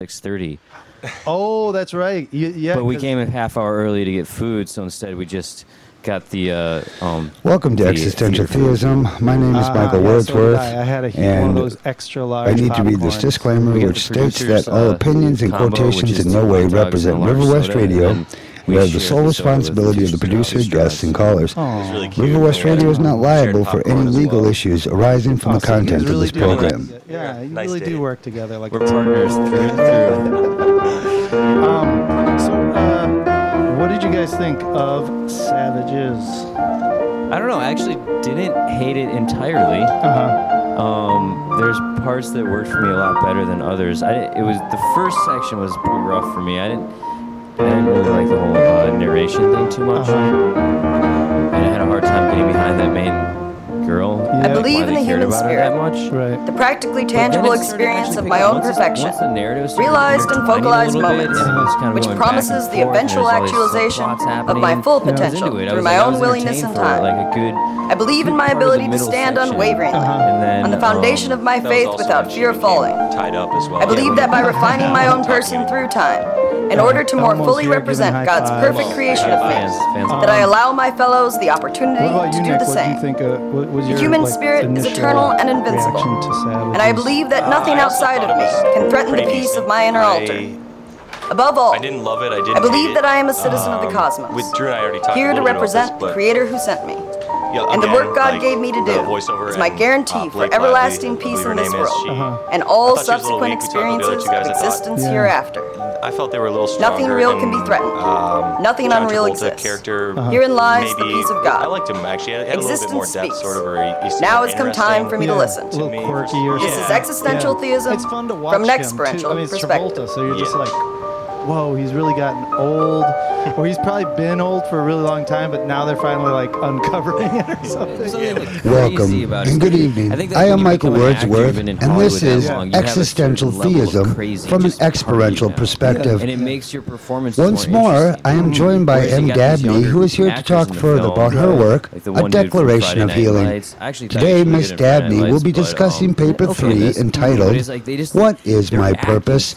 6:30. Oh, that's right. Yeah. But we came a half hour early to get food, so instead we just got the. Welcome to Existential Theism. My name is Michael Wordsworth, I had a and one of those extra large I need to read this popcorns. disclaimer, which states that all opinions and combo, quotations which in is no 2 way hot dogs represent and a large Riverwest soda, Radio. and We we have the share sole the soda with responsibility of the producer, guests, and callers. Oh. Riverwest Radio is not liable for any legal issues arising from the content of this program. Yeah, you Nice really day. do work together. Like we're partners through and through. What did you guys think of Savages? I don't know. I actually didn't hate it entirely. There's parts that worked for me a lot better than others. It was the first section was pretty rough for me. I didn't really like the whole narration thing too much, and I had a hard time getting behind that main girl. Yeah. I believe in the cared human about her spirit, that much. Right. the practically But then tangible it started experience actually of picking my up. own perfection, Once the narrative started realized and intertwining a focalized little bit, moments, and it was kind of which going promises back and the forth, and eventual there's all these actualization subplots of happening, my full and I was potential into it. I through was my like, I own was willingness entertained and for, time. like a good I believe in my part of the ability to middle stand section. unwaveringly And then, on the foundation of my That was faith also without when fear of she became falling. tied up as well. I believe that by refining my own person through time, in order to more Almost fully here, represent giving high God's fives. perfect creation of me, fans. that I allow my fellows the opportunity What about to you, do Nick? the What do you same. think? What was The your human like, spirit is initial eternal and invincible, reaction to Savages? and I believe that nothing I also outside thought of it me was can threaten the pretty peace decent. of my inner altar. Above all, I didn't love it. I didn't I believe hate that it. I am a citizen of the cosmos, With Drew and I already talked here a to little bit about represent this, the but Creator who sent me. yeah, And the again, work God like, gave me to the do voiceover is my and, guarantee for Blake everlasting Lively, I peace believe in her this name is. world She- and all I thought she was a little subsequent weak. We talked about the other experiences two guys, of I thought. existence Yeah. hereafter. I felt they were a little stronger. Nothing real than, can be threatened. Nothing John unreal Travolta exists. character. Herein lies the Maybe- peace of God. I liked him actually. He had a little bit more Existence depth, speaks. sort of. Or he seemed Now more has come time for me to Yeah, listen. A little me. quirky or This Yeah. is existential theism It's fun to watch from an him, experiential too. I mean, it's perspective. Travolta, so you're just Yeah. like, whoa, he's really gotten old, or he's probably been old for a really long time, but now they're finally like uncovering it or something. Welcome and good evening. I am Michael Wordsworth, and this is Existential Theism from an experiential perspective. And it makes your performance Once more, I am joined by M. Dabney, who is here to talk further about her work, A Declaration of Healing. Today, Miss Dabney will be discussing Paper 3 entitled, What is My Purpose?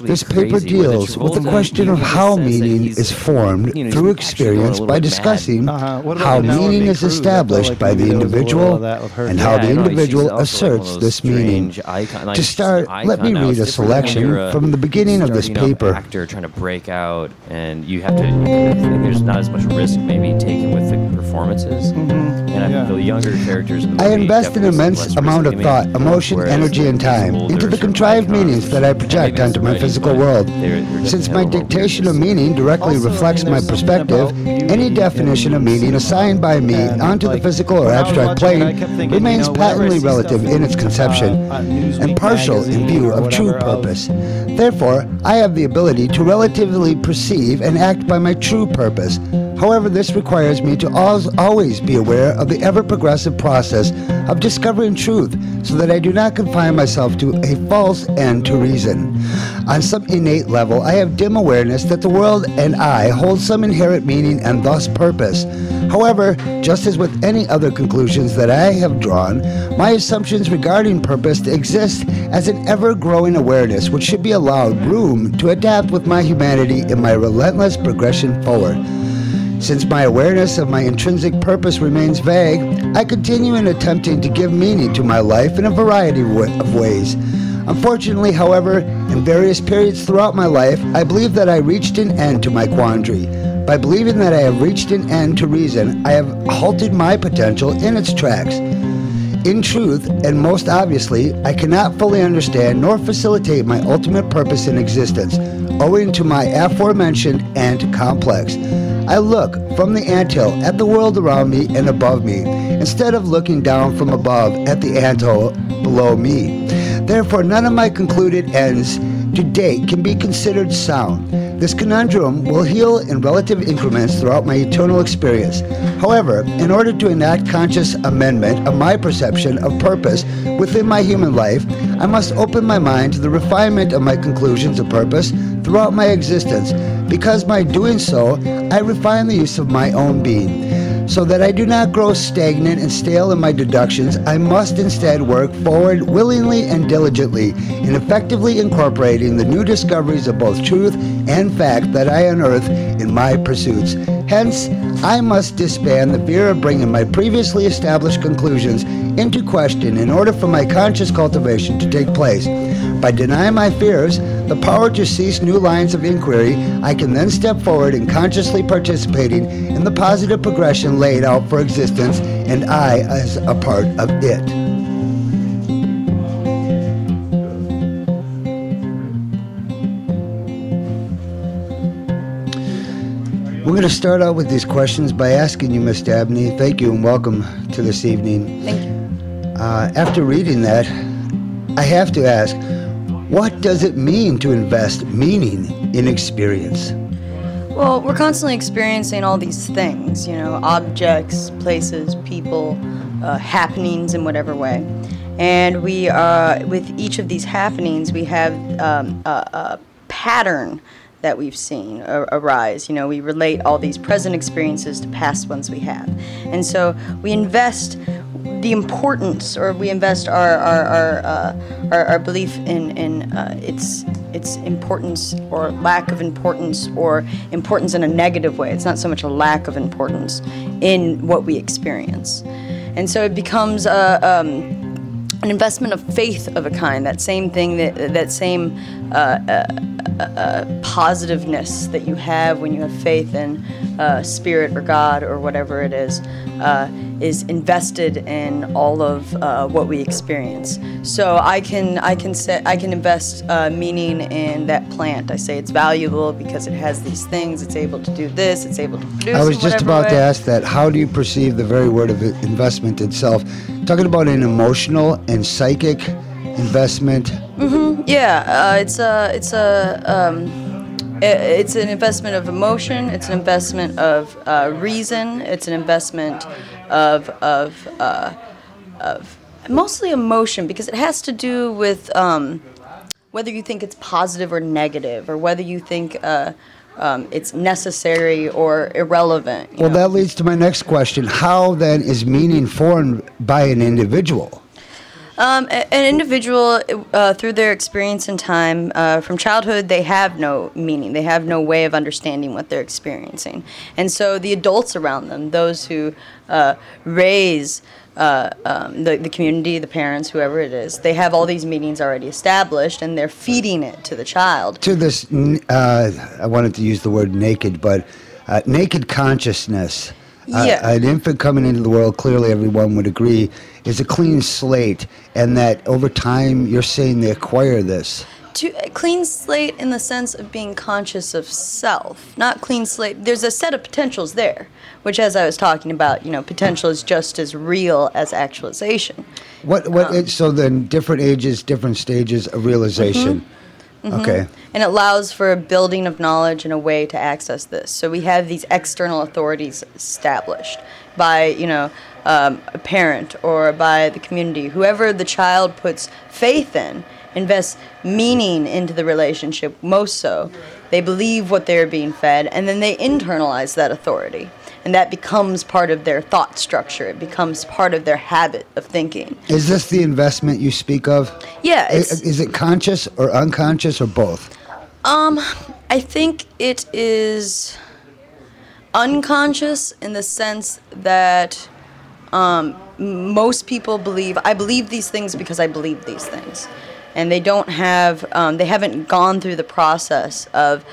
This paper deals with the question of how meaning is formed through experience by discussing how meaning is established by the individual and how the individual asserts this meaning. To start, let me read a selection from the beginning of this paper. Actor trying to break out, and you have to. I think there's not as much risk maybe taken with the performances, and I feel the younger characters. In the I movie invest an definitely seem immense less amount of risky to me, thought, emotion, whereas energy, and the time older into the sort of contrived icons, meanings that I maybe project that's onto my writing, physical but world. they're Since definitely my a little dictation of more meaning directly Also, reflects I mean, my there's something perspective, about beauty any definition of meaning assigned by me And, onto the like, physical or when I was abstract watching it, I plane kept thinking, remains whenever I patently see relative stuff in its conception Newsweek and partial in magazine view or of true whatever purpose. Therefore, I have the ability to relatively perceive and act by my true purpose. However, this requires me to always be aware of the ever-progressive process of discovering truth so that I do not confine myself to a false end to reason. On some innate level, I have dim awareness that the world and I hold some inherent meaning and thus purpose. However, just as with any other conclusions that I have drawn, my assumptions regarding purpose exist as an ever-growing awareness which should be allowed room to adapt with my humanity in my relentless progression forward. Since my awareness of my intrinsic purpose remains vague, I continue in attempting to give meaning to my life in a variety of ways. Unfortunately, however, in various periods throughout my life, I believe that I reached an end to my quandary. By believing that I have reached an end to reason, I have halted my potential in its tracks. In truth, and most obviously, I cannot fully understand nor facilitate my ultimate purpose in existence, owing to my aforementioned ant complex. I look from the anthill at the world around me and above me, instead of looking down from above at the anthill below me. Therefore, none of my concluded ends to date can be considered sound. This conundrum will heal in relative increments throughout my eternal experience. However, in order to enact conscious amendment of my perception of purpose within my human life, I must open my mind to the refinement of my conclusions of purpose throughout my existence, because by doing so, I refine the use of my own being. So that I do not grow stagnant and stale in my deductions, I must instead work forward willingly and diligently in effectively incorporating the new discoveries of both truth and fact that I unearth in my pursuits. Hence, I must disband the fear of bringing my previously established conclusions into question in order for my conscious cultivation to take place. By denying my fears the power to cease new lines of inquiry, I can then step forward in consciously participating in the positive progression laid out for existence, and I as a part of it. We're going to start out with these questions by asking you, Ms. Dabney. Thank you and welcome to this evening. Thank you. After reading that, I have to ask, what does it mean to invest meaning in experience? Well, we're constantly experiencing all these things, objects, places, people, happenings in whatever way. And we with each of these happenings, we have a pattern that we've seen arise. We relate all these present experiences to past ones we have. And so we invest the importance, or we invest our belief in its importance or lack of importance, or importance in a negative way. It's not so much a lack of importance in what we experience. And so it becomes an investment of faith of a kind, that same thing, that same positiveness that you have when you have faith in spirit or God or whatever it is invested in all of what we experience. So I can invest meaning in that plant. I say it's valuable because it has these things. It's able to do this. It's able to produce. I was just about to ask that. How do you perceive the very word of investment itself? Talking about an emotional and psychic investment. Mm-hmm. Yeah, it's an investment of emotion. It's an investment of reason. It's an investment of mostly emotion, because it has to do with whether you think it's positive or negative, or whether you think it's necessary or irrelevant. Well, that leads to my next question. How then is meaning formed by an individual? An individual, through their experience in time, from childhood, they have no meaning. They have no way of understanding what they're experiencing. And so the adults around them, those who raise the community, the parents, whoever it is, they have all these meanings already established, and they're feeding it to the child. To this, I wanted to use the word naked, but naked consciousness. Yeah. An infant coming into the world, clearly everyone would agree, is a clean slate, and that over time you're saying they acquire this. To a clean slate in the sense of being conscious of self, not clean slate. There's a set of potentials there, which, as I was talking about, potential is just as real as actualization. So then different ages, different stages of realization. Mm-hmm. Mm-hmm. Okay. And it allows for a building of knowledge and a way to access this. So we have these external authorities established by, a parent or by the community. Whoever the child puts faith in, invests meaning into the relationship, most so. They believe what they're being fed, and then they internalize that authority. And that becomes part of their thought structure. It becomes part of their habit of thinking. Is this the investment you speak of? Yeah. Is it conscious or unconscious or both? I think it is unconscious in the sense that most people believe, I believe these things because I believe these things. And they don't have, they haven't gone through the process of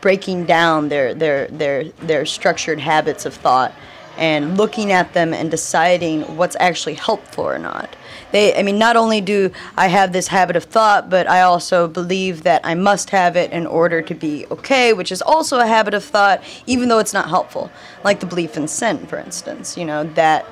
breaking down their structured habits of thought and looking at them and deciding what's actually helpful or not. Not only do I have this habit of thought, but I also believe that I must have it in order to be okay, which is also a habit of thought, even though it's not helpful. Like the belief in sin, for instance, that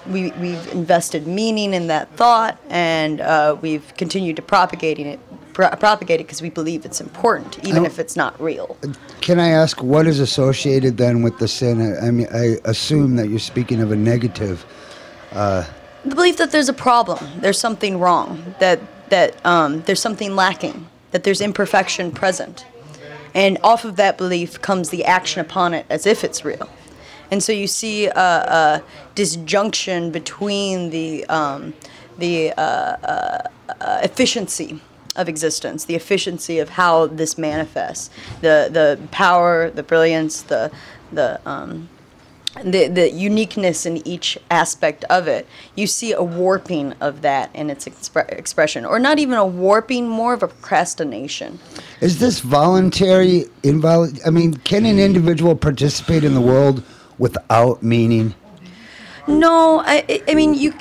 we've invested meaning in that thought, and we've continued to propagate it because we believe it's important, even if it's not real. Can I ask what is associated then with the sin? I assume that you're speaking of a negative. The belief that there's a problem, there's something wrong, that there's something lacking, that there's imperfection present. And off of that belief comes the action upon it as if it's real. And so you see a disjunction between the efficiency of existence, the efficiency of how this manifests, the power, the brilliance, the uniqueness in each aspect of it. You see a warping of that in its expression, or not even a warping, more of a procrastination. Is this voluntary? I mean, can an individual participate in the world without meaning? No, I mean, you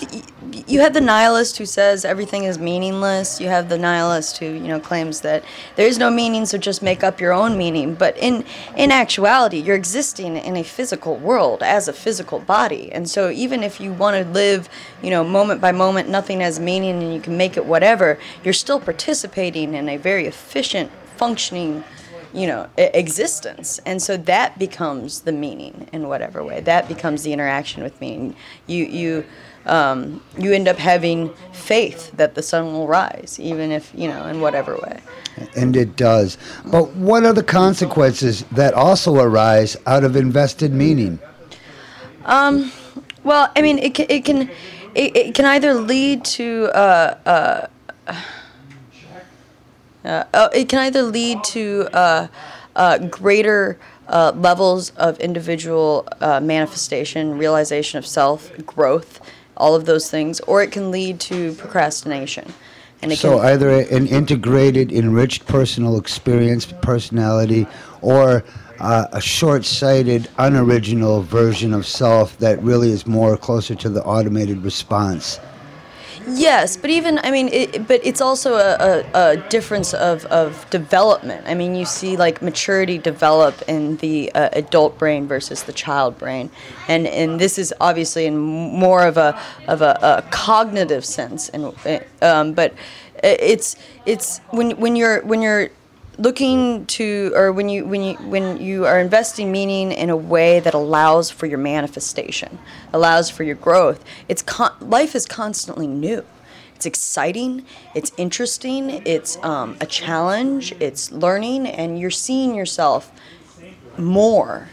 have the nihilist who says everything is meaningless. You have the nihilist who, claims that there is no meaning, so just make up your own meaning. But in actuality, you're existing in a physical world as a physical body. And so even if you want to live, moment by moment, nothing has meaning and you can make it whatever, you're still participating in a very efficient, functioning existence. And so that becomes the meaning in whatever way. That becomes the interaction with meaning. You end up having faith that the sun will rise, even if, in whatever way. And it does. But what are the consequences that also arise out of invested meaning? Well, I mean, it can either lead to greater levels of individual manifestation, realization of self, growth, all of those things, or it can lead to procrastination. And so either an integrated, enriched personal experience, personality, or a short-sighted, unoriginal version of self that really is more closer to the automated response. Yes, but but it's also a difference of development. I mean, you see like maturity develop in the adult brain versus the child brain, and this is obviously in more of a cognitive sense, but it's when you're looking to, or when you are investing meaning in a way that allows for your manifestation, allows for your growth, life is constantly new. It's exciting, it's interesting, it's a challenge, it's learning, and you're seeing yourself more.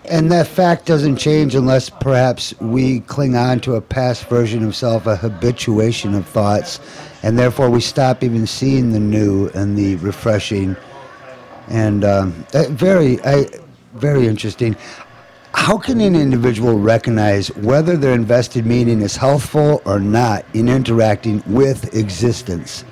And that fact doesn't change unless perhaps we cling on to a past version of self, a habituation of thoughts, and therefore we stop even seeing the new and the refreshing. And very interesting. How can an individual recognize whether their invested meaning is healthful or not in interacting with existence?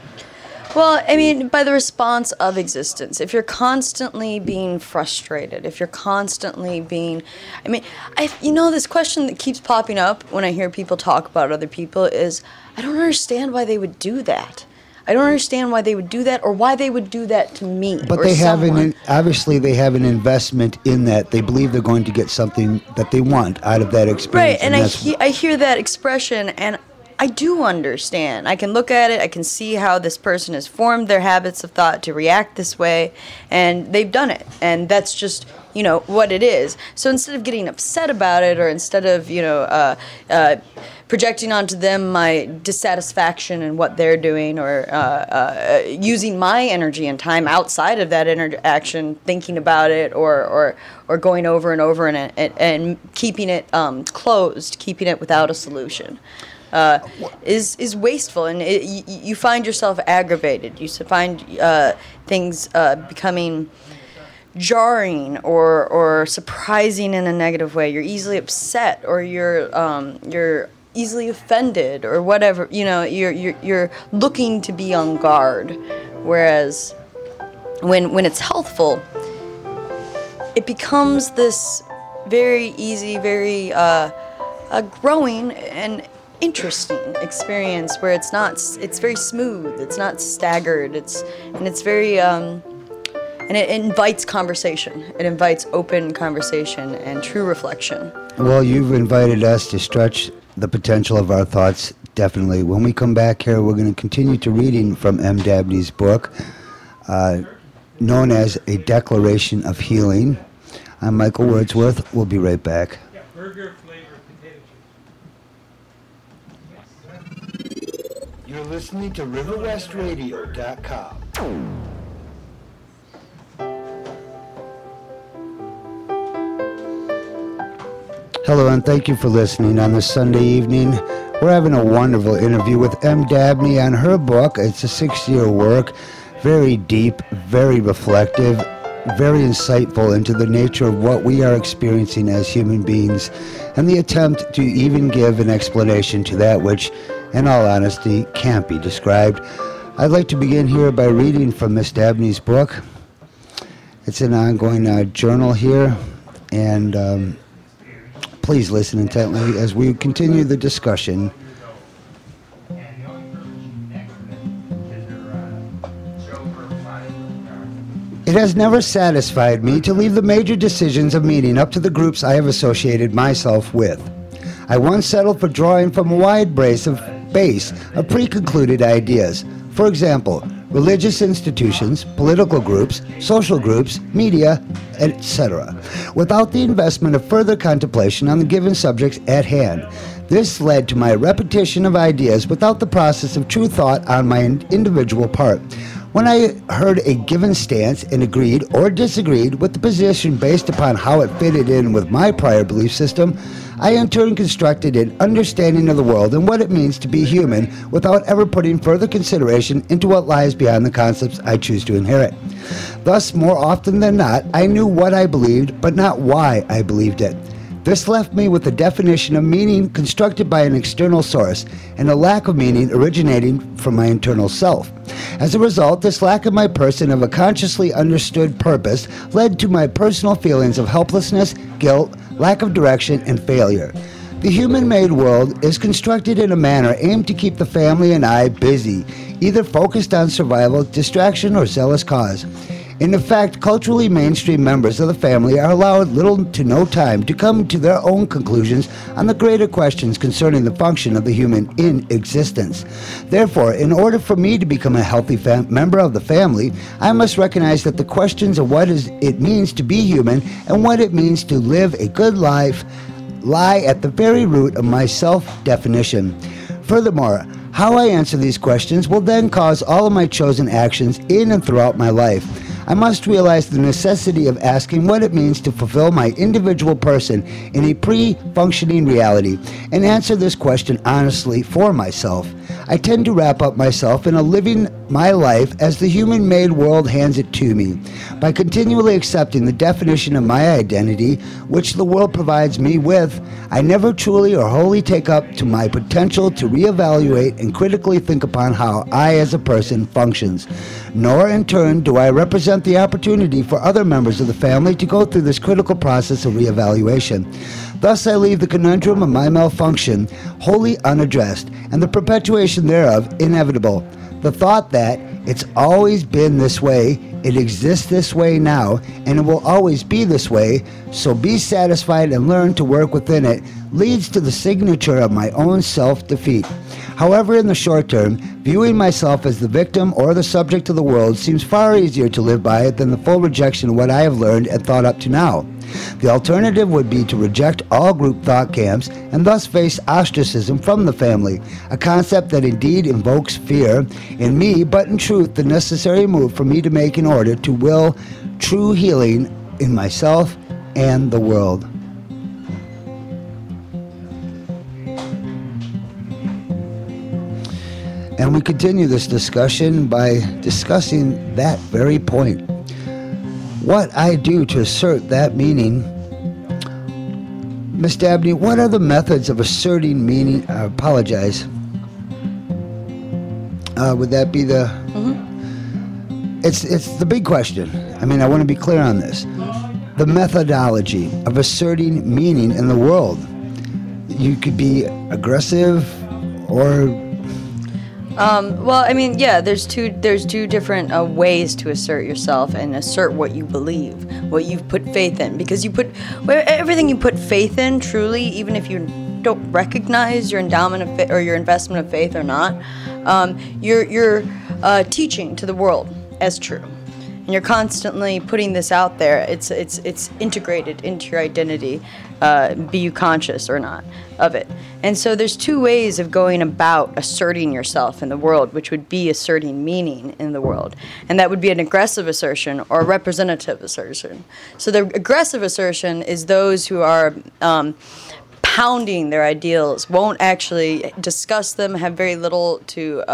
Well, I mean, by the response of existence. If you're constantly being frustrated, if you're constantly being... this question that keeps popping up when I hear people talk about other people is, I don't understand why they would do that. I don't understand why they would do that, or why they would do that to me. But they have obviously they have an investment in that. They believe they're going to get something that they want out of that experience. Right, and I hear that expression, and I do understand. I can look at it, I can see how this person has formed their habits of thought to react this way, and they've done it. And that's just, what it is. So instead of getting upset about it, or instead of, projecting onto them my dissatisfaction in what they're doing, or using my energy and time outside of that interaction, thinking about it, or going over and over and keeping it closed, keeping it without a solution, is wasteful, and you find yourself aggravated. You find things becoming jarring or surprising in a negative way. You're easily upset, or you're easily offended, or whatever. You're looking to be on guard. Whereas when it's healthful, it becomes this very easy, very growing and interesting experience where it's very smooth, it's not staggered, it's very and it invites conversation. It invites open conversation and true reflection. Well, you've invited us to stretch the potential of our thoughts, definitely. When we come back here, we're going to continue to reading from M. Dabney's book, known as A Declaration of Healing. I'm Michael Wordsworth. We'll be right back. Burger flavored potato chips. You're listening to RiverwestRadio.com. Hello, and thank you for listening on this Sunday evening. We're having a wonderful interview with M. Dabney on her book. It's a 6-year work, very deep, very reflective, very insightful into the nature of what we are experiencing as human beings, and the attempt to even give an explanation to that which, in all honesty, can't be described. I'd like to begin here by reading from Miss Dabney's book. It's an ongoing journal here, and please listen intently as we continue the discussion. It has never satisfied me to leave the major decisions of meaning up to the groups I have associated myself with. I once settled for drawing from a wide base of pre-concluded ideas. For example, religious institutions, political groups, social groups, media, etc., without the investment of further contemplation on the given subjects at hand. This led to my repetition of ideas without the process of true thought on my individual part. When I heard a given stance and agreed or disagreed with the position based upon how it fitted in with my prior belief system, I in turn constructed an understanding of the world and what it means to be human without ever putting further consideration into what lies beyond the concepts I choose to inherit. Thus, more often than not, I knew what I believed, but not why I believed it. This left me with a definition of meaning constructed by an external source and a lack of meaning originating from my internal self. As a result, this lack of my person of a consciously understood purpose led to my personal feelings of helplessness, guilt, lack of direction, and failure. The human-made world is constructed in a manner aimed to keep the family and I busy, either focused on survival, distraction, or zealous cause. In effect, culturally mainstream members of the family are allowed little to no time to come to their own conclusions on the greater questions concerning the function of the human in existence. Therefore, in order for me to become a healthy member of the family, I must recognize that the questions of what it means to be human and what it means to live a good life lie at the very root of my self-definition. Furthermore, how I answer these questions will then cause all of my chosen actions in and throughout my life. I must realize the necessity of asking what it means to fulfill my individual person in a pre-functioning reality and answer this question honestly for myself. I tend to wrap up myself in a living my life as the human-made world hands it to me. By continually accepting the definition of my identity, which the world provides me with, I never truly or wholly take up to my potential to reevaluate and critically think upon how I as a person functions. Nor in turn do I represent the opportunity for other members of the family to go through this critical process of reevaluation. Thus I leave the conundrum of my malfunction wholly unaddressed, and the perpetuation thereof inevitable. The thought that it's always been this way, it exists this way now, and it will always be this way, so be satisfied and learn to work within it, leads to the signature of my own self-defeat. However, in the short term, viewing myself as the victim or the subject of the world seems far easier to live by than the full rejection of what I have learned and thought up to now. The alternative would be to reject all group thought camps and thus face ostracism from the family, a concept that indeed invokes fear in me, but in truth the necessary move for me to make in order to will true healing in myself and the world. And we continue this discussion by discussing that very point. What I do to assert that meaning. Miss Dabney, what are the methods of asserting meaning? I apologize. Would that be the... Mm-hmm. It's the big question. I mean, I want to be clear on this. The methodology of asserting meaning in the world. You could be aggressive or... Well, I mean, yeah, there's two different ways to assert yourself and assert what you believe, what you've put faith in, because everything you put faith in, truly, even if you don't recognize your endowment of faith or your investment of faith or not, you're teaching to the world as true, and you're constantly putting this out there. It's integrated into your identity. be you conscious or not of it. And so there's two ways of going about asserting yourself in the world, which would be asserting meaning in the world. And that would be an aggressive assertion or a representative assertion. So the aggressive assertion is those who are pounding their ideals, won't actually discuss them, have very little to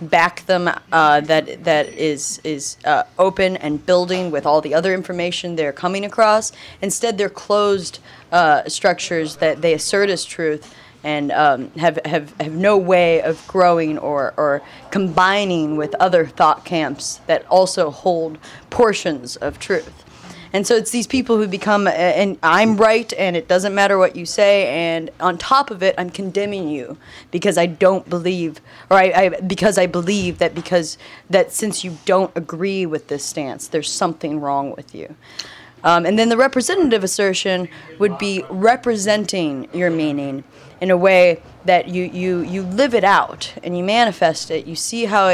back them, that is open and building with all the other information they're coming across. Instead, they're closed structures that they assert as truth and have no way of growing or combining with other thought camps that also hold portions of truth. And so it's these people who become, and I'm right, and it doesn't matter what you say, and on top of it, I'm condemning you because I don't believe, or because I believe that since you don't agree with this stance, there's something wrong with you. And then the representative assertion would be representing your meaning in a way that you live it out and you manifest it. You see how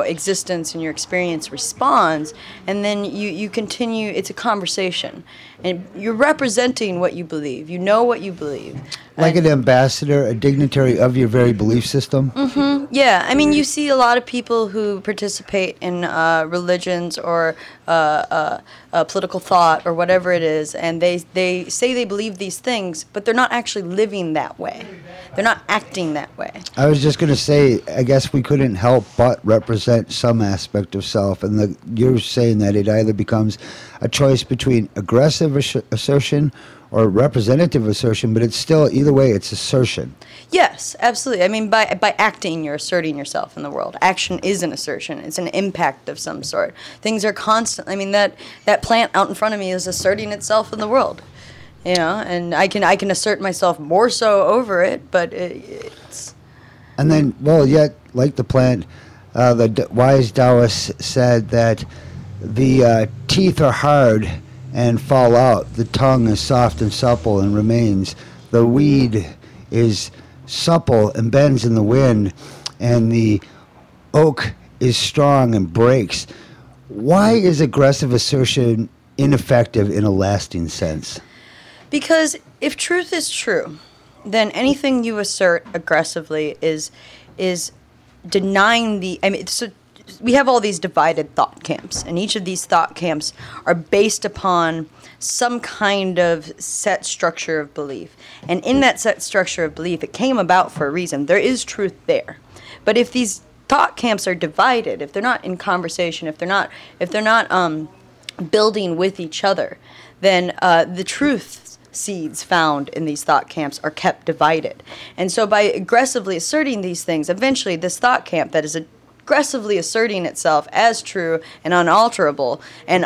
existence and your experience responds, and then you continue. It's a conversation, and you're representing what you believe. You know what you believe. Like an ambassador, a dignitary of your very belief system? Mm-hmm. Yeah. I mean, you see a lot of people who participate in religions or political thought or whatever it is, and they say they believe these things, but they're not actually living that way. They're not acting that way. I was just going to say, I guess we couldn't help but represent some aspect of self, and you're saying that it either becomes a choice between aggressive assertion or representative assertion, but it's still, either way, it's assertion. Yes, absolutely. I mean, by acting, you're asserting yourself in the world. Action is an assertion. It's an impact of some sort. Things are constant. I mean, that plant out in front of me is asserting itself in the world. You know, and I can assert myself more so over it, but it's... And then, well, yet, like the plant, the wise Taoist said that the teeth are hard and fall out. The tongue is soft and supple and remains. The weed is supple and bends in the wind, and the oak is strong and breaks. Why is aggressive assertion ineffective in a lasting sense? Because if truth is true, then anything you assert aggressively is denying the... I mean, so we have all these divided thought camps, and each of these thought camps are based upon some kind of set structure of belief. And in that set structure of belief, it came about for a reason. There is truth there. But if these thought camps are divided, if they're not in conversation, if they're not building with each other, then the truth seeds found in these thought camps are kept divided. And so by aggressively asserting these things, eventually this thought camp that is aggressively asserting itself as true and unalterable and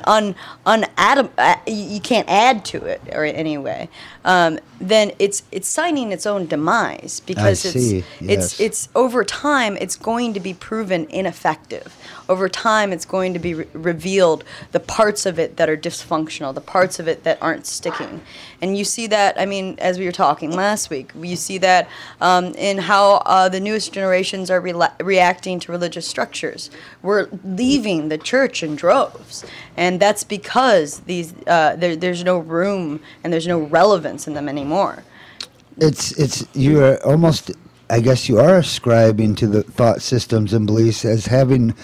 you can't add to it or in any way, then it's signing its own demise, because it's over time it's going to be proven ineffective. Over time it's going to be revealed the parts of it that are dysfunctional, the parts of it that aren't sticking. And you see that, I mean, as we were talking last week, you see that in how the newest generations are reacting to religious structures. We're leaving the church in droves, and that's because there's no room and there's no relevance in them anymore. You are almost, I guess you are ascribing to the thought systems and beliefs as having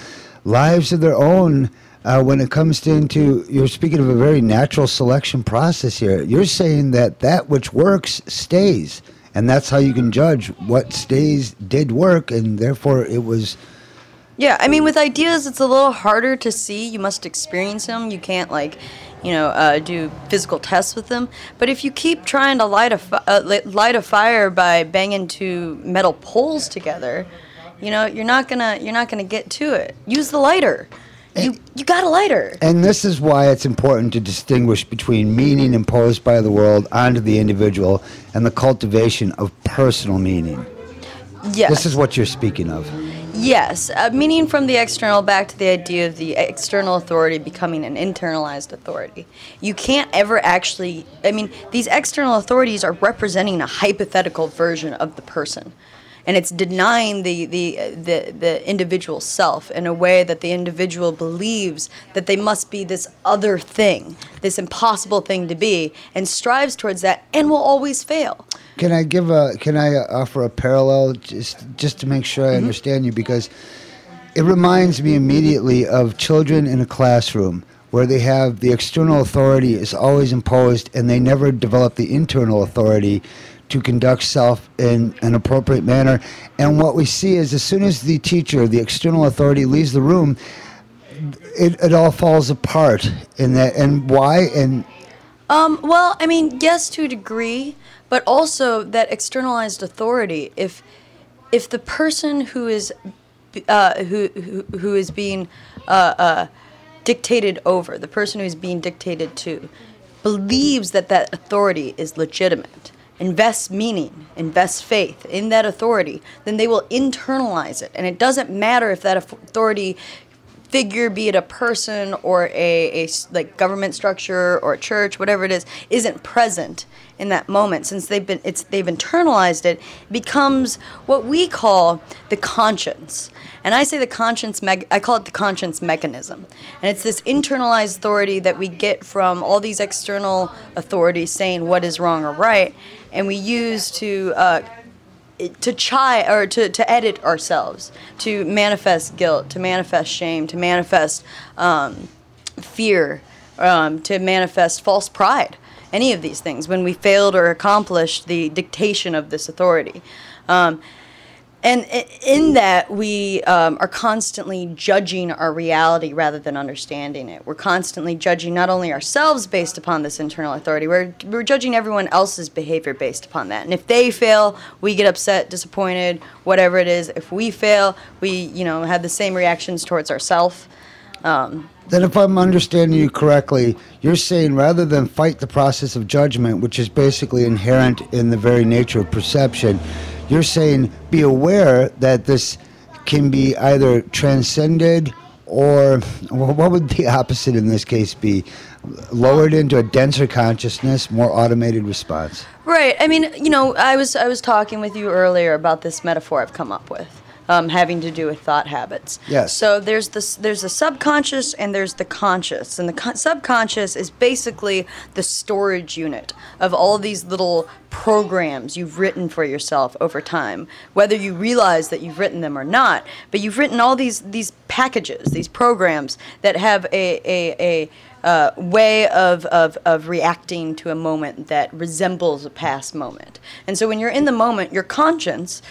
lives of their own. When it comes into, you're speaking of a very natural selection process here. You're saying that which works stays, and that's how you can judge what did work, and therefore it was. Yeah, I mean, with ideas, it's a little harder to see. You must experience them. You can't, do physical tests with them. But if you keep trying to light a fire by banging two metal poles together, you're not gonna get to it. Use the lighter. You got a lighter. And this is why it's important to distinguish between meaning imposed by the world onto the individual and the cultivation of personal meaning. Yes. This is what you're speaking of. Yes, meaning from the external back to the idea of the external authority becoming an internalized authority. You can't ever actually, these external authorities are representing a hypothetical version of the person. and it's denying the individual self in a way that the individual believes that they must be this other thing, this impossible thing to be, and strives towards that and will always fail. Can I offer a parallel just to make sure I understand you? Because it reminds me immediately of children in a classroom where they have the external authority is always imposed and they never develop the internal authority to conduct self in an appropriate manner. And what we see is as soon as the teacher, the external authority, leaves the room, it all falls apart. In that, and why? And well, I mean, yes, to a degree, but also that externalized authority. If the person who is who is being dictated over, the person who is being dictated to, believes that that authority is legitimate, invests meaning, invests faith in that authority, then they will internalize it. And it doesn't matter if that authority figure, be it a person or a like government structure or a church, whatever it is, isn't present in that moment. Since they've internalized it, it becomes what we call the conscience. And I say the conscience, I call it the conscience mechanism. And it's this internalized authority that we get from all these external authorities saying what is wrong or right, and we use to edit ourselves, to manifest guilt, to manifest shame, to manifest fear, to manifest false pride, any of these things when we failed or accomplished the dictation of this authority. And in that, we are constantly judging our reality rather than understanding it. We're constantly judging not only ourselves based upon this internal authority, we're judging everyone else's behavior based upon that. And if they fail, we get upset, disappointed, whatever it is. If we fail, we have the same reactions towards ourselves. Then if I'm understanding you correctly, you're saying rather than fight the process of judgment, which is basically inherent in the very nature of perception, you're saying be aware that this can be either transcended or, well, what would the opposite in this case be? Lowered into a denser consciousness, more automated response. Right. I mean, I was talking with you earlier about this metaphor I've come up with. Having to do with thought habits. Yes. So there's the subconscious and there's the conscious, and the subconscious is basically the storage unit of all these little programs you've written for yourself over time, whether you realize that you've written them or not. But you've written all these packages, these programs that have a way of reacting to a moment that resembles a past moment. And so when you're in the moment, you're conscious,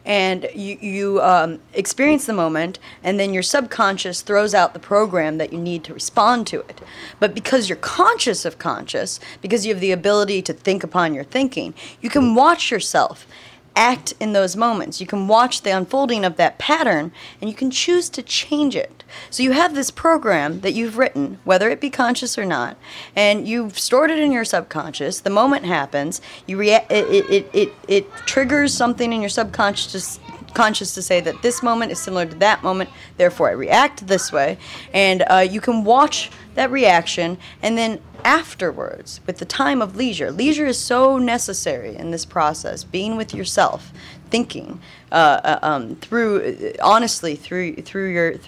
and you experience the moment, and then your subconscious throws out the program that you need to respond to it. But because you're conscious of conscious, because you have the ability to think upon your thinking, you can watch yourself act in those moments. You can watch the unfolding of that pattern, and you can choose to change it. So you have this program that you've written, whether it be conscious or not, and you've stored it in your subconscious. The moment happens, you it triggers something in your subconscious to say that this moment is similar to that moment, therefore I react this way, and you can watch that reaction, and then afterwards, with the time of leisure is so necessary in this process, being with yourself, thinking honestly through your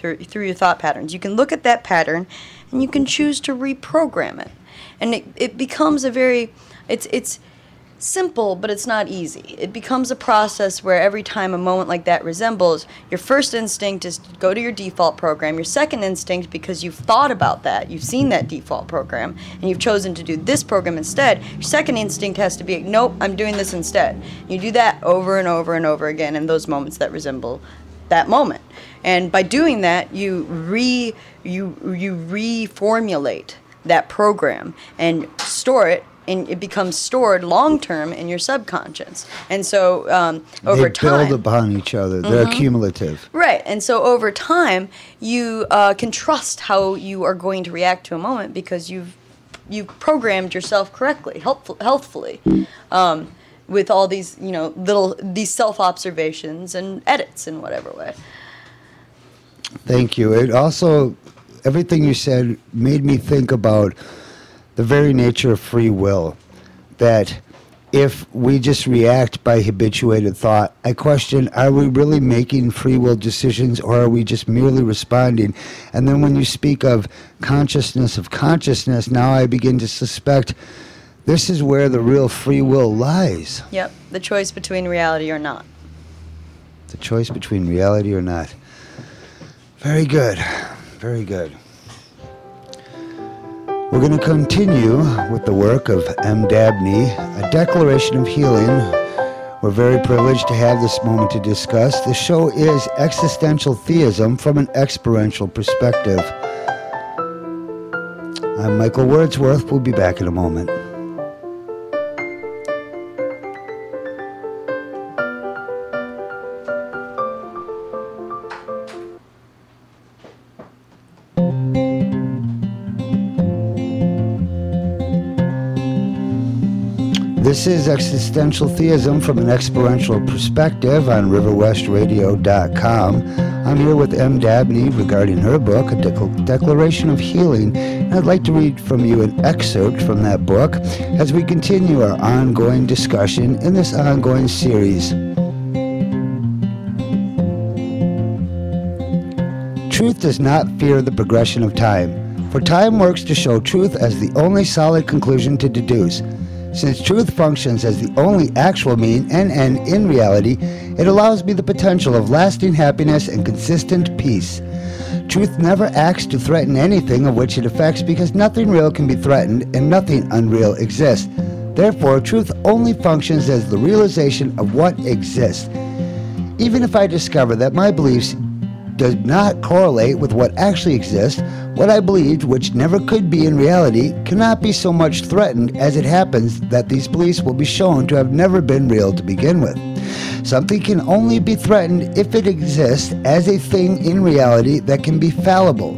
thought patterns. You can look at that pattern, and you can choose to reprogram it, and it becomes it's simple, but it's not easy. It becomes a process where every time a moment like that resembles, your first instinct is to go to your default program. Your second instinct, because you've thought about that, you've seen that default program, and you've chosen to do this program instead, your second instinct has to be, nope, I'm doing this instead. You do that over and over and over again in those moments that resemble that moment. And by doing that, you reformulate that program and store it, and it becomes stored long-term in your subconscious. And so over time... They build upon each other. They're cumulative. Right. And so over time, you can trust how you are going to react to a moment because you've programmed yourself correctly, healthfully, with all these, these self-observations and edits in whatever way. Thank you. It also, everything you said made me think about the very nature of free will, that if we just react by habituated thought. I question, are we really making free will decisions, or are we just merely responding? And then when you speak of consciousness, now I begin to suspect this is where the real free will lies. Yep, the choice between reality or not. The choice between reality or not. Very good. Very good. We're going to continue with the work of M. Dabney, A Declaration of Healing. We're very privileged to have this moment to discuss. The show is Existential Theism from an Experiential Perspective. I'm Michael Wordsworth. We'll be back in a moment. This is Existential Theism from an Experiential Perspective on riverwestradio.com. I'm here with M. Dabney regarding her book, A Declaration of Healing, and I'd like to read from you an excerpt from that book as we continue our ongoing discussion in this ongoing series. Truth does not fear the progression of time, for time works to show truth as the only solid conclusion to deduce. Since truth functions as the only actual mean and end in reality, it allows me the potential of lasting happiness and consistent peace. Truth never acts to threaten anything of which it affects, because nothing real can be threatened and nothing unreal exists. Therefore, truth only functions as the realization of what exists. Even if I discover that my beliefs do not correlate with what actually exists, what I believed, which never could be in reality, cannot be so much threatened as it happens that these beliefs will be shown to have never been real to begin with. Something can only be threatened if it exists as a thing in reality that can be fallible.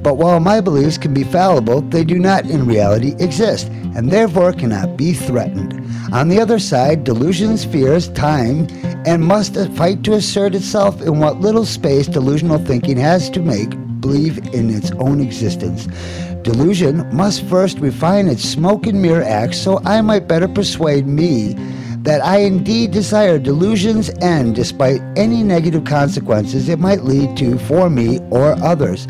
But while my beliefs can be fallible, they do not in reality exist, and therefore cannot be threatened. On the other side, delusions fears time and must fight to assert itself in what little space delusional thinking has to make believe in its own existence. Delusion must first refine its smoke and mirror acts so I might better persuade me that I indeed desire delusion's end despite any negative consequences it might lead to for me or others.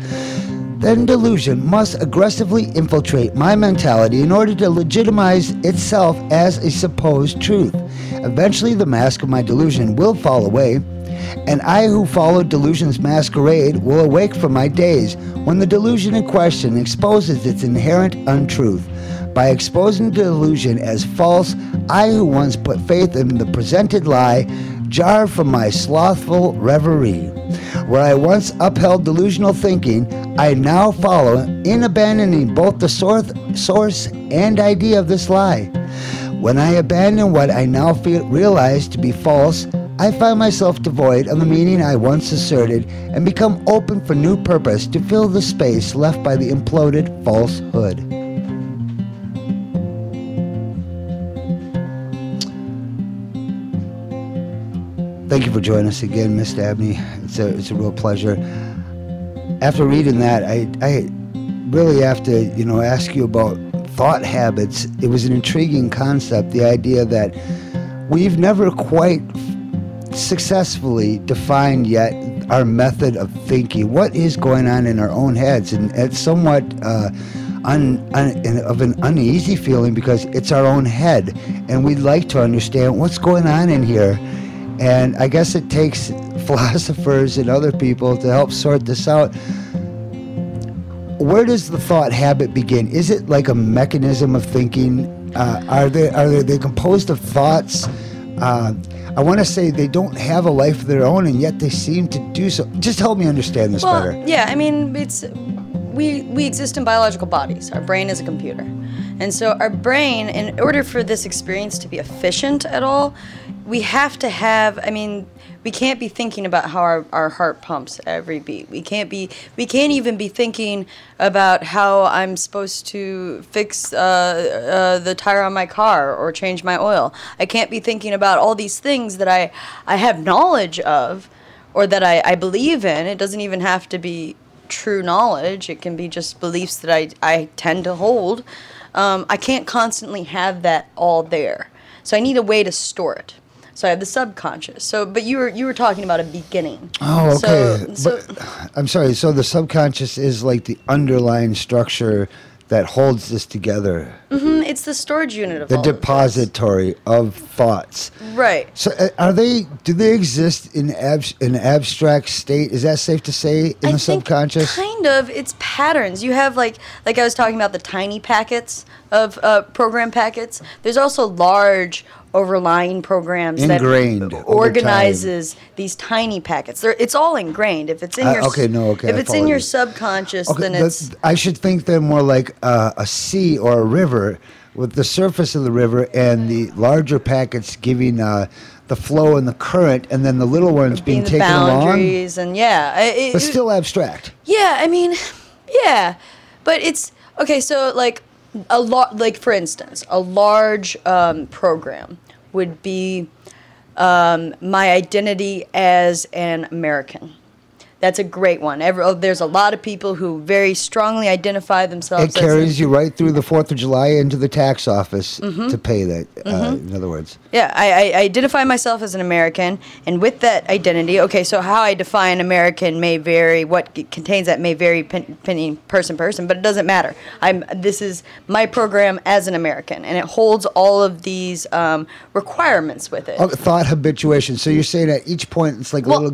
Then delusion must aggressively infiltrate my mentality in order to legitimize itself as a supposed truth. Eventually the mask of my delusion will fall away, and I who followed delusion's masquerade will awake from my daze when the delusion in question exposes its inherent untruth. By exposing delusion as false, I who once put faith in the presented lie jar from my slothful reverie. Where I once upheld delusional thinking, I now follow in abandoning both the source and idea of this lie. When I abandon what I now realize to be false, I find myself devoid of the meaning I once asserted and become open for new purpose to fill the space left by the imploded falsehood. Thank you for joining us again, Miss Dabney. It's a real pleasure. After reading that, I really have to, ask you about thought habits. It was an intriguing concept, the idea that we've never quite successly defined yet our method of thinking. What is going on in our own heads? And it's somewhat of an uneasy feeling because it's our own head, and we'd like to understand what's going on in here. And I guess it takes philosophers and other people to help sort this out. Where does the thought habit begin? Is it like a mechanism of thinking? Are they composed of thoughts? I want to say they don't have a life of their own, and yet they seem to do so. Just help me understand this better. Yeah, I mean, we exist in biological bodies. Our brain is a computer. And so our brain, in order for this experience to be efficient at all, we have to have, we can't be thinking about how our heart pumps every beat. We can't even be thinking about how I'm supposed to fix the tire on my car or change my oil. I can't be thinking about all these things that I have knowledge of or that I believe in. It doesn't even have to be true knowledge. It can be just beliefs that I tend to hold. I can't constantly have that all there. So I need a way to store it. So I have the subconscious. So, but you were talking about a beginning. Oh, okay. So But, I'm sorry. So the subconscious is like the underlying structure that holds this together. It's the storage unit of The all of this. depository of thoughts. Right. So do they exist in abstract state? Is that safe to say in the subconscious? Kind of. It's patterns. You have like I was talking about the tiny packets of program packets. There's also large overlying programs Ingrained that over organizes these tiny packets. It's all ingrained. If it's in your if it's in your subconscious, then it's. I should think they're more like a sea or a river, with the surface of the river and the larger packets giving the flow and the current, and then the little ones being the taken boundaries along. And But still abstract. Yeah, I mean, yeah, but it's okay. So like for instance, a large program would be my identity as an American. That's a great one. There's a lot of people who very strongly identify themselves. It carries you right through the 4th of July into the tax office to pay that, in other words. Yeah, I identify myself as an American, and with that identity, okay, so how I define American may vary, what it contains that may vary person, but it doesn't matter. This is my program as an American, and it holds all of these requirements with it. Thought habituation. So you're saying at each point it's like a little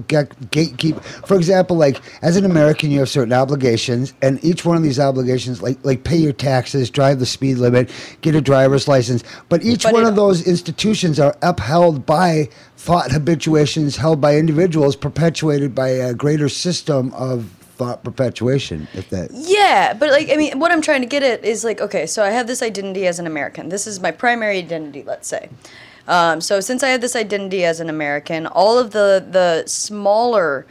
gatekeeper. For example, like as an American, you have certain obligations, and each one of these obligations, like pay your taxes, drive the speed limit, get a driver's license. But each one of those institutions are upheld by thought habituations held by individuals, perpetuated by a greater system of thought perpetuation. Yeah, but like I mean, what I'm trying to get at is like, okay, so I have this identity as an American. This is my primary identity, let's say. So since I have this identity as an American, all of the smaller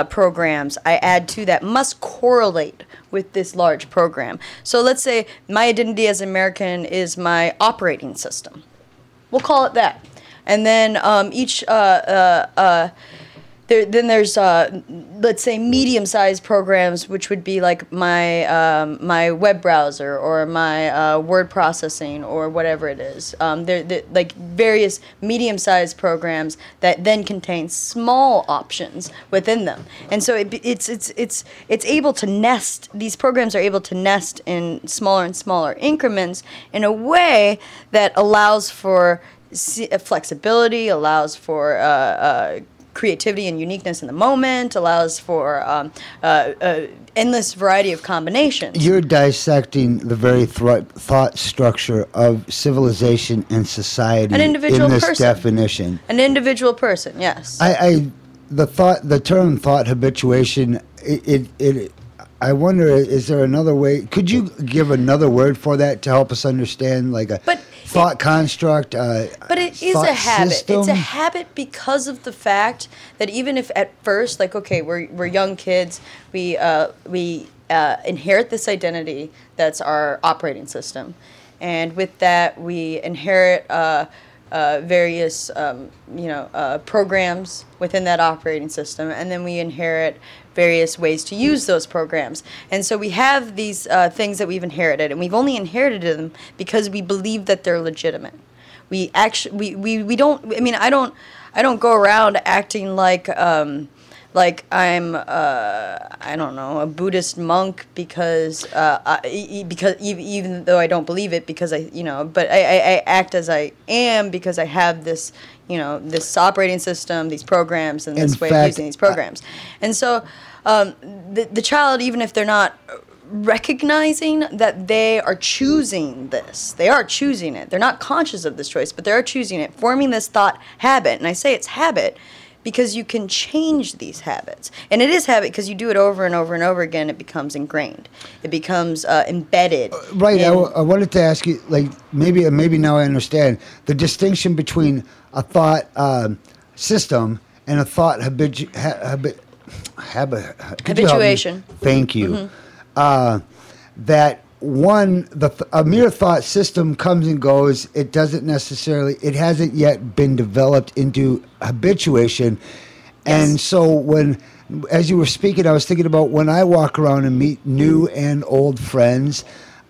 programs I add to that must correlate with this large program. So let's say my identity as an American is my operating system. We'll call it that. And then there's let's say medium-sized programs, which would be like my web browser or my word processing or whatever it is. They're like various medium-sized programs that then contain small options within them, and so it's able to nest. These programs are able to nest in smaller and smaller increments in a way that allows for flexibility, allows for creativity and uniqueness in the moment, allows for endless variety of combinations. You're dissecting the very thought structure of civilization and society An individual in this person. definition. An individual person, yes. The term thought habituation, I wonder, is there another way? Could you give another word for that to help us understand, like thought construct? But it is a habit. System? It's a habit because of the fact that even if at first, like, okay, we're young kids, we inherit this identity that's our operating system, and with that we inherit various programs within that operating system, and then we inherit various ways to use those programs. And so we have these things that we've inherited, and we've only inherited them because we believe that they're legitimate. We actually we don't. I mean, I don't go around acting like I'm I don't know, a Buddhist monk because even though I don't believe it, because but I act as I am because I have this this operating system, these programs, and this way of using these programs. And so the child, even if they're not recognizing that they are choosing this, they are choosing it. They're not conscious of this choice, but they are choosing it, forming this thought habit. And I say it's habit because you can change these habits. And it is habit because you do it over and over and over again. It becomes ingrained. It becomes embedded. Right. I wanted to ask you, like, maybe now I understand the distinction between a thought system and a thought habituation. Thank you. Mm-hmm. That one, a mere thought system comes and goes. It it hasn't yet been developed into habituation. Yes. And so as you were speaking, I was thinking about when I walk around and meet new and old friends,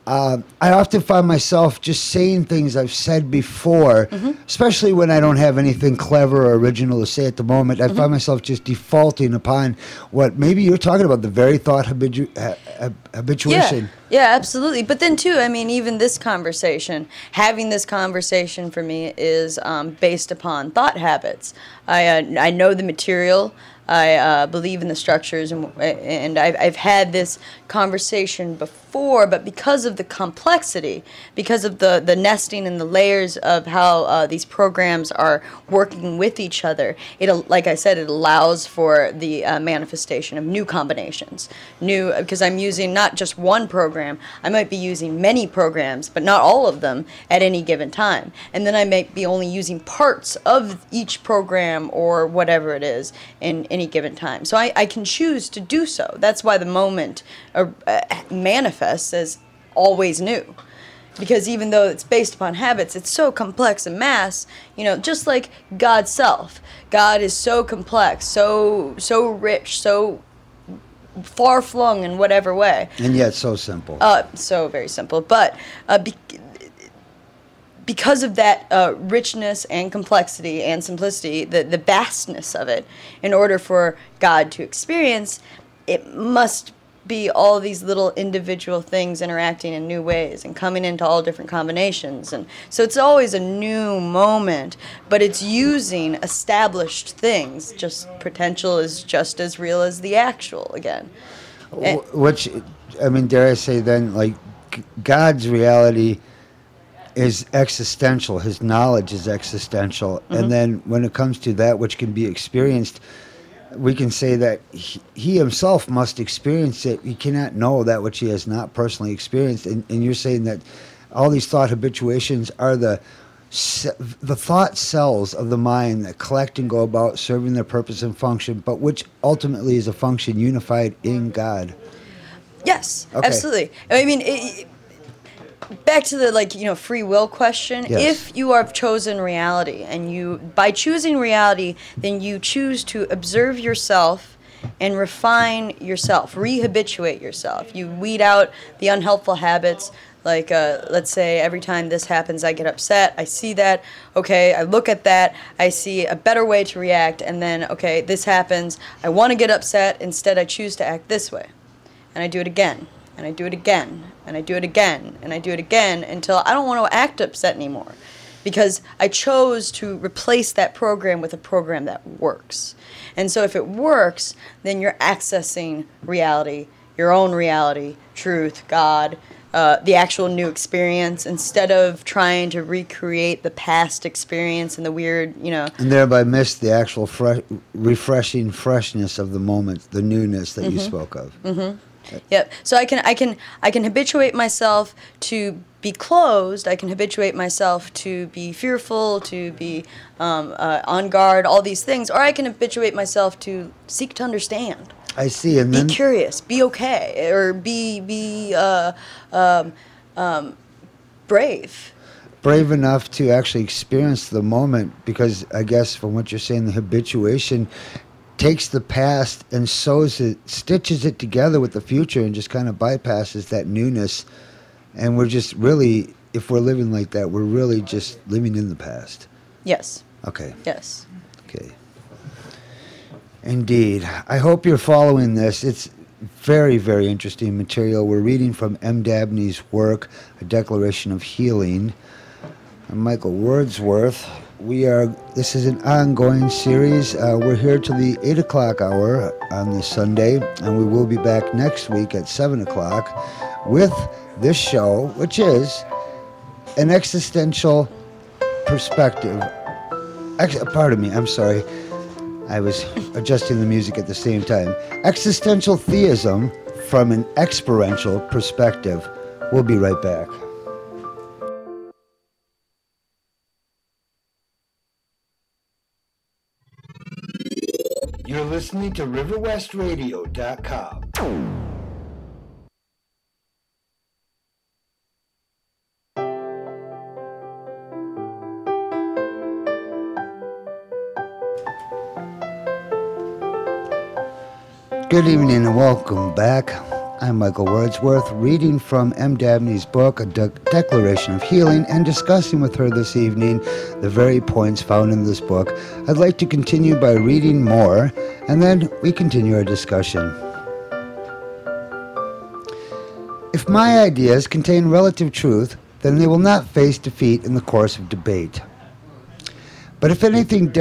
I often find myself just saying things I've said before, especially when I don't have anything clever or original to say at the moment. I find myself just defaulting upon what maybe you're talking about, the very thought habituation. Yeah, absolutely. But then, too, I mean, even this conversation, having this conversation for me is based upon thought habits. I know the material. I believe in the structures, and I've had this conversation before, but because of the complexity, because of the nesting and the layers of how these programs are working with each other, like I said, it allows for the manifestation of new combinations. Because I'm using not just one program, I might be using many programs, but not all of them at any given time. And then I might be only using parts of each program or whatever it is in any given time. So I can choose to do so. That's why the moment manifests as always new. Because even though it's based upon habits, it's so complex and mass, just like God's self. God is so complex, so rich, so far-flung in whatever way. And yet so simple. So very simple. But because of that richness and complexity and simplicity, the vastness of it, in order for God to experience, it must be all these little individual things interacting in new ways and coming into all different combinations. And so it's always a new moment, but it's using established things. Just potential is just as real as the actual again. Which, I mean, dare I say then, like, God's reality is existential. His knowledge is existential. And then when it comes to that which can be experienced, we can say that he himself must experience it. He cannot know that which he has not personally experienced. And you're saying that all these thought habituations are the thought cells of the mind that collect and go about serving their purpose and function, but which ultimately is a function unified in God. Yes, okay. Absolutely. I mean, back to the free will question. Yes. If you have chosen reality, and by choosing reality, then you choose to observe yourself and refine yourself, rehabituate yourself. You weed out the unhelpful habits. Like, let's say every time this happens, I get upset. I see that. Okay, I look at that. I see a better way to react. And then, okay, this happens. I want to get upset. Instead, I choose to act this way. And I do it again. And I do it again. And I do it again. And I do it again until I don't want to act upset anymore. Because I chose to replace that program with a program that works. And so if it works, then you're accessing reality, your own reality, truth, God, the actual new experience, instead of trying to recreate the past experience and the weird, And thereby miss the actual refreshing freshness of the moment, the newness that you spoke of. Yep. So I can habituate myself to be closed. I can habituate myself to be fearful, to be on guard, all these things, or I can habituate myself to seek to understand. I see, and then be curious, be okay, or be brave. Brave enough to actually experience the moment, because I guess from what you're saying, the habituation takes the past and stitches it together with the future, and just kind of bypasses that newness. And we're just really, if we're living like that, we're really just living in the past. Yes. Okay. Yes. Okay. Indeed. I hope you're following this. It's very, very interesting material. We're reading from M. Dabney's work, A Declaration of Healing. I'm Michael Wordsworth. This is an ongoing series. We're here till the 8 o'clock hour on this Sunday, and we will be back next week at 7 o'clock with this show, which is an existential perspective. Pardon me, I'm sorry. I was adjusting the music at the same time. Existential theism from an experiential perspective. We'll be right back. You're listening to RiverwestRadio.com. Good evening and welcome back. I'm Michael Wordsworth, reading from M. Dabney's book, A Declaration of Healing, and discussing with her this evening the very points found in this book. I'd like to continue by reading more, and then we continue our discussion. If my ideas contain relative truth, then they will not face defeat in the course of debate. But if anything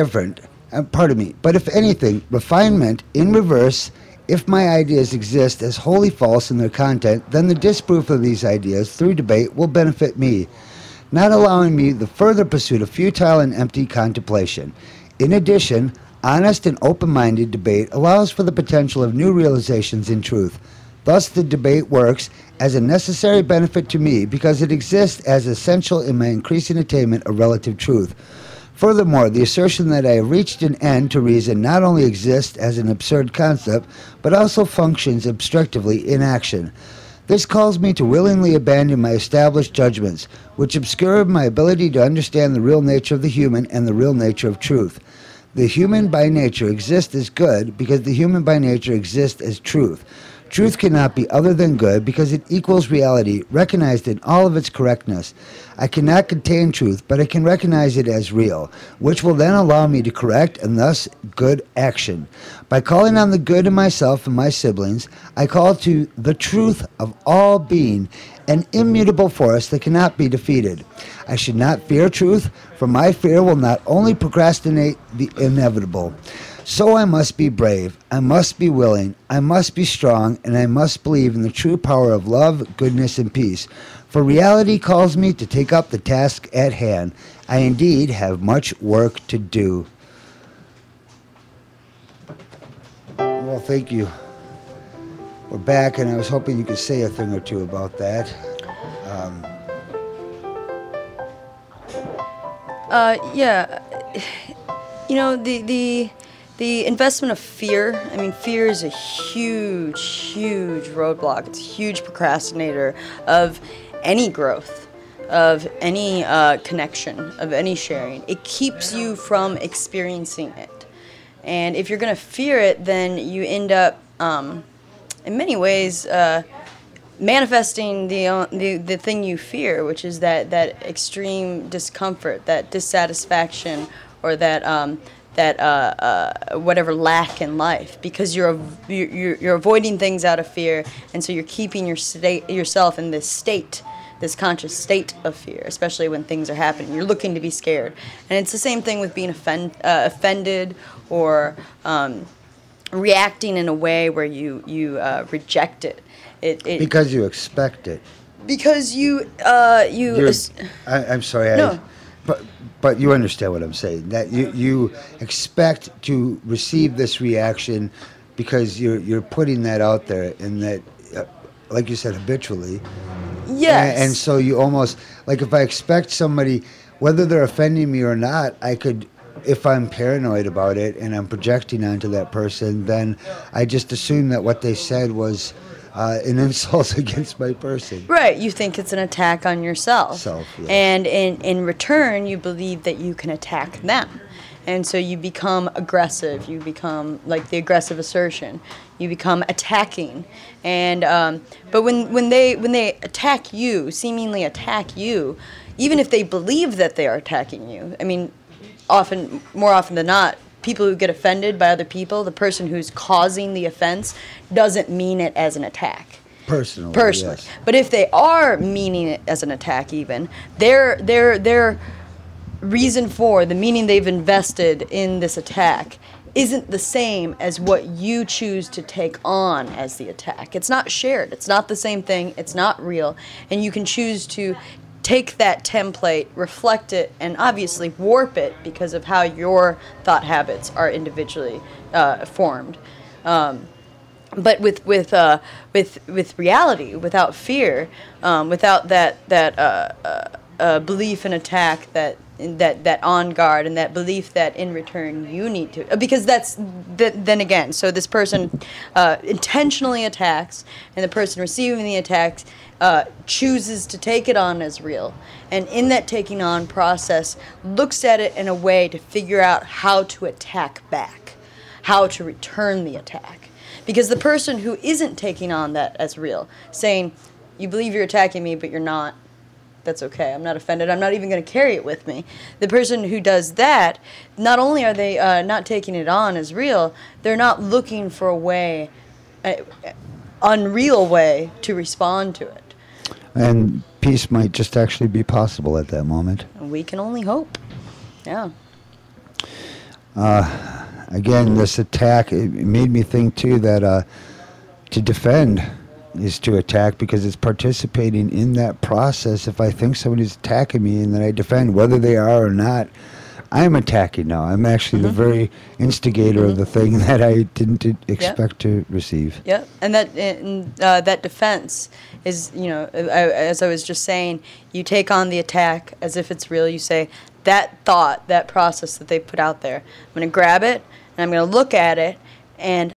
refinement in reverse, if my ideas exist as wholly false in their content, then the disproof of these ideas through debate will benefit me, not allowing me the further pursuit of futile and empty contemplation. In addition, honest and open-minded debate allows for the potential of new realizations in truth. Thus, the debate works as a necessary benefit to me because it exists as essential in my increasing attainment of relative truth. Furthermore, the assertion that I have reached an end to reason not only exists as an absurd concept, but also functions objectively in action. This calls me to willingly abandon my established judgments, which obscure my ability to understand the real nature of the human and the real nature of truth. The human by nature exists as good because the human by nature exists as truth. Truth cannot be other than good because it equals reality, recognized in all of its correctness. I cannot contain truth, but I can recognize it as real, which will then allow me to correct and thus good action. By calling on the good in myself and my siblings, I call to the truth of all being, an immutable force that cannot be defeated. I should not fear truth, for my fear will not only procrastinate the inevitable. So I must be brave, I must be willing, I must be strong, and I must believe in the true power of love, goodness, and peace. For reality calls me to take up the task at hand. I indeed have much work to do. Well, thank you. We're back, and I was hoping you could say a thing or two about that. Yeah. You know, the investment of fear, I mean, fear is a huge, huge roadblock. It's a huge procrastinator of any growth, of any connection, of any sharing. It keeps you from experiencing it. And if you're going to fear it, then you end up, in many ways, manifesting the thing you fear, which is that extreme discomfort, that dissatisfaction, or that whatever lack in life, because you're avoiding things out of fear, and so you're keeping yourself in this conscious state of fear, especially when things are happening. You're looking to be scared, and it's the same thing with being offended or reacting in a way where you reject it. Because you expect it. Because I'm sorry. No. But you understand what I'm saying, that you expect to receive this reaction because you're putting that out there, and that, like you said, habitually. Yes. And so you almost, like, if I expect somebody, whether they're offending me or not, I could, if I'm paranoid about it and I'm projecting onto that person, then I just assume that what they said was an insult against my person. Right, you think it's an attack on yourself. Yeah. And in return, you believe that you can attack them. And so you become aggressive. You become like the aggressive assertion. You become attacking. And but when they attack you, seemingly attack you, even if they believe that they are attacking you, I mean, more often than not, people who get offended by other people, the person who's causing the offense doesn't mean it as an attack. Personally. Yes. But if they are meaning it as an attack, even their reason for the meaning they've invested in this attack isn't the same as what you choose to take on as the attack. It's not shared. It's not the same thing. It's not real. And you can choose to take that template, reflect it, and obviously warp it because of how your thought habits are individually formed. But with reality, without fear, without that belief in attack, that on guard, and that belief that in return you need to, because then again, so this person intentionally attacks, and the person receiving the attack chooses to take it on as real, and in that taking on process looks at it in a way to figure out how to attack back, how to return the attack. Because the person who isn't taking on that as real, saying, you believe you're attacking me, but you're not, that's okay. I'm not offended. I'm not even going to carry it with me. The person who does that, not only are they not taking it on as real, they're not looking for a way, unreal way to respond to it. And peace might just actually be possible at that moment. And we can only hope. Yeah. Again, this attack, it made me think too that to defend is to attack, because it's participating in that process. If I think somebody's attacking me and then I defend, whether they are or not, I'm attacking now. I'm actually the very instigator of the thing that I didn't expect to receive. Yeah, and that defense is, as I was just saying, you take on the attack as if it's real. You say, that thought, that process that they put out there, I'm going to grab it, and I'm going to look at it, and